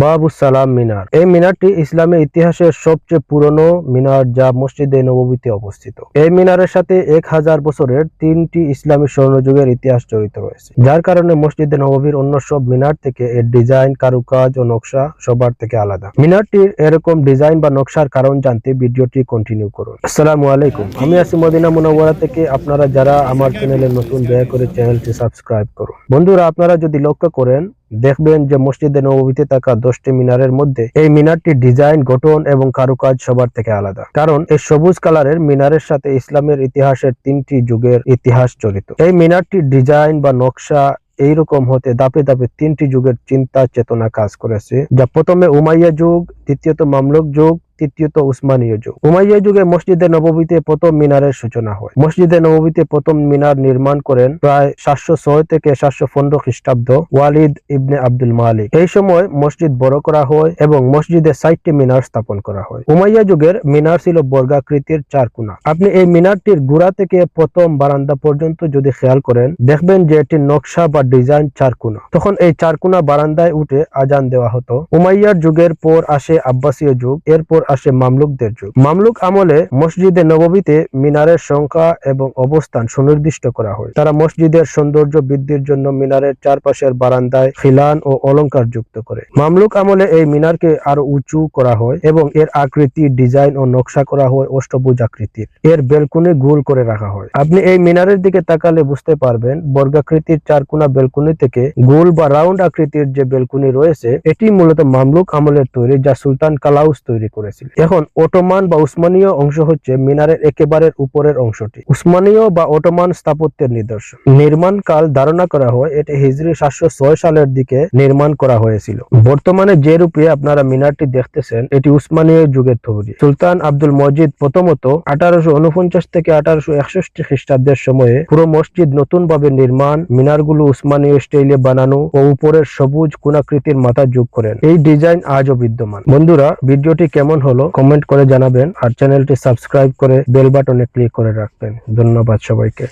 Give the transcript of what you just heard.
বাবুস সালাম মিনার। এই মিনারটি ইসলামের ইতিহাসের সবচেয়ে পুরনো মিনার, যা মসজিদে নববীতে অবস্থিত। এই মিনারের সাথে 1000 বছরের 3টি ইসলামী স্বর্ণযুগের ইতিহাস জড়িত রয়েছে, যার কারণে মসজিদে নববীর অন্য সব মিনার থেকে এর ডিজাইন, কারুকাজ ও নকশা সবার থেকে আলাদা। মিনারটির এরকম ডিজাইন বা নকশার কারণ জানতে ভিডিওটি কন্টিনিউ করুন। আসসালামু আলাইকুম, আমি আছি মদিনা মুনাওয়ারা থেকে। আপনারা যারা আমার চ্যানেলে নতুন, দয়া করে চ্যানেলটি সাবস্ক্রাইব করুন। বন্ধুরা, আপনারা যদি লক্ষ্য করেন দেখবেন যে মসজিদে নববীতে থাকা 10টি মিনারের মধ্যে এই মিনারটির ডিজাইন, গঠন এবং কারুকাজ সবার থেকে আলাদা। কারণ এই সবুজ কালারের মিনারের সাথে ইসলামের ইতিহাসের 3টি যুগের ইতিহাস জড়িত। এই মিনারটির ডিজাইন বা নকশা এইরকম হতে ধাপে ধাপে 3টি যুগের চিন্তা চেতনা কাজ করেছে, যা প্রথমে উমাইয়া যুগ, দ্বিতীয়ত মামলুক যুগ, তৃতীয়ত উসমানীয় যুগ। উমাইয়া যুগে মসজিদে নববীতে প্রথম মিনারের সূচনা হয়। মসজিদে নববীতে প্রথম মিনার নির্মাণ করেন প্রায় 706 থেকে 715 খ্রিস্টাব্দ ওয়ালিদ ইবনে আব্দুল মালিক। এই সময় মসজিদ বড় করা হয় এবং মসজিদে 60টি মিনার স্থাপন করা হয়। উমাইয়া যুগের মিনার ছিল বর্গাকৃতির 4 কোণা। আপনি এই মিনারটির গোড়া থেকে প্রথম বারান্দা পর্যন্ত যদি খেয়াল করেন, দেখবেন যে এটির নকশা বা ডিজাইন 4 কোণা। তখন এই 4 কোণা বারান্দায় উঠে আজান দেওয়া হতো। উমাইয়ার যুগের পর আসে আব্বাসীয় যুগ, এরপর আসে মামলুকদের যুগ। মামলুক আমলে মসজিদে নববীতে মিনারের সংখ্যা এবং অবস্থান সুনির্দিষ্ট করা হয়। তারা মসজিদের সৌন্দর্য বৃদ্ধির জন্য মিনারের চারপাশের বারান্দায় খিলান ও অলংকার যুক্ত করে। মামলুক আমলে এই মিনারকে আরো উঁচু করা হয় এবং এর আকৃতি, ডিজাইন ও নকশা করা হয় অষ্টভুজ আকৃতির। এর বেলকুনি গোল করে রাখা হয়। আপনি এই মিনারের দিকে তাকালে বুঝতে পারবেন বর্গাকৃতির 4 কোণা বেলকুনি থেকে গোল বা রাউন্ড আকৃতির যে বেলকুনি রয়েছে, এটি মূলত মামলুক আমলের তৈরি, যা সুলতান কালাউস তৈরি করেছিল। এখন ওটোমান বা উসমানীয় অংশ হচ্ছে মিনারের একেবারে উপরের অংশটি। উসমানীয় বা ওটোমান স্থাপত্যের নিদর্শন। নির্মাণ কাল ধারণা করা হয় এটি হিজরি 706 সালের দিকে নির্মাণ করা হয়েছিল। বর্তমানে যে রূপে আপনারা মিনারটি দেখতেছেন, এটি উসমানীয় যুগের তৈরি। সুলতান আব্দুল মজিদ প্রথমত 1849 থেকে 1861 খ্রিস্টাব্দের সময়ে পুরো মসজিদ নতুন ভাবে নির্মাণ, মিনারগুলো উসমানীয় স্টাইলে বানানো ও উপরের সবুজ কোণাকৃতির মাথা যোগ করেন। এই ডিজাইন আজও বিদ্যমান। বন্ধুরা, ভিডিওটি কেমন হলো কমেন্ট করে জানাবেন আর চ্যানেলটি সাবস্ক্রাইব করে বেল বাটনে ক্লিক করে রাখবেন। ধন্যবাদ সবাইকে।